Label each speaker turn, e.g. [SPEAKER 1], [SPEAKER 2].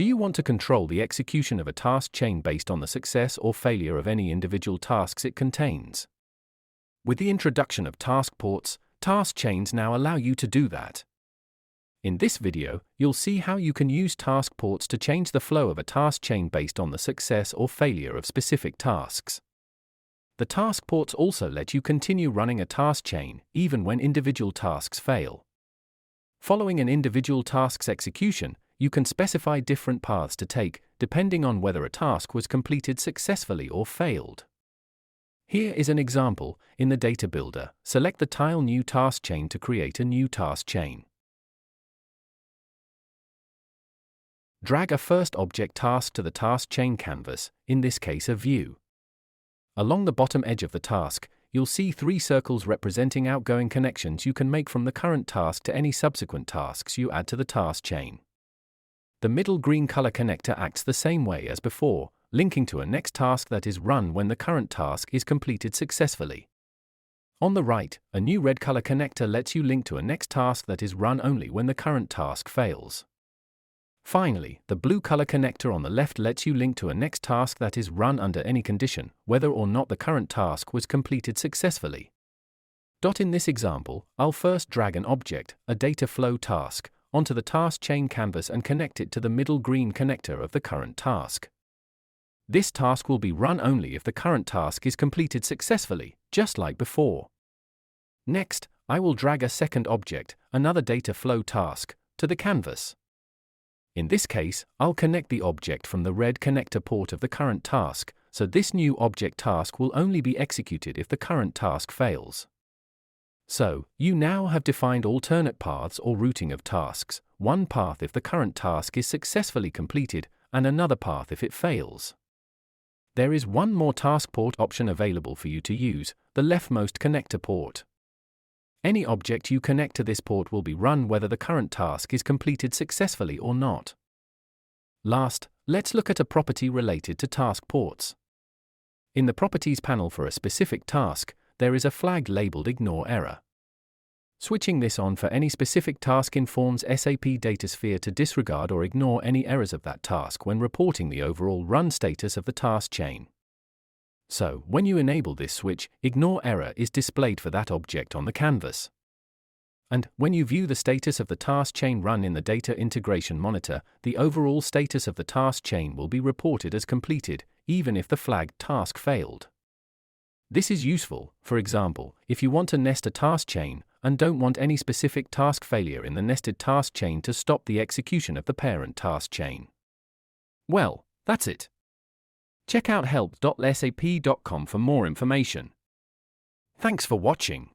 [SPEAKER 1] Do you want to control the execution of a task chain based on the success or failure of any individual tasks it contains? With the introduction of task ports, task chains now allow you to do that. In this video, you'll see how you can use task ports to change the flow of a task chain based on the success or failure of specific tasks. The task ports also let you continue running a task chain, even when individual tasks fail. Following an individual task's execution, you can specify different paths to take, depending on whether a task was completed successfully or failed. Here is an example. In the Data Builder, select the tile New Task Chain to create a new task chain. Drag a first object task to the task chain canvas, in this case a view. Along the bottom edge of the task, you'll see 3 circles representing outgoing connections you can make from the current task to any subsequent tasks you add to the task chain. The middle green color connector acts the same way as before, linking to a next task that is run when the current task is completed successfully. On the right, a new red color connector lets you link to a next task that is run only when the current task fails. Finally, the blue color connector on the left lets you link to a next task that is run under any condition, whether or not the current task was completed successfully. In this example, I'll first drag an object, a data flow task, onto the task chain canvas and connect it to the middle green connector of the current task. This task will be run only if the current task is completed successfully, just like before. Next, I will drag a second object, another data flow task, to the canvas. In this case, I'll connect the object from the red connector port of the current task, so this new object task will only be executed if the current task fails. So, you now have defined alternate paths or routing of tasks, one path if the current task is successfully completed, and another path if it fails. There is one more task port option available for you to use, the leftmost connector port. Any object you connect to this port will be run whether the current task is completed successfully or not. Last, let's look at a property related to task ports. In the Properties panel for a specific task, there is a flag labeled Ignore Error. Switching this on for any specific task informs SAP Datasphere to disregard or ignore any errors of that task when reporting the overall run status of the task chain. So, when you enable this switch, Ignore Error is displayed for that object on the canvas. And, when you view the status of the task chain run in the Data Integration Monitor, the overall status of the task chain will be reported as completed, even if the flagged task failed. This is useful, for example, if you want to nest a task chain, and don't want any specific task failure in the nested task chain to stop the execution of the parent task chain. Well, that's it. Check out help.sap.com for more information. Thanks for watching.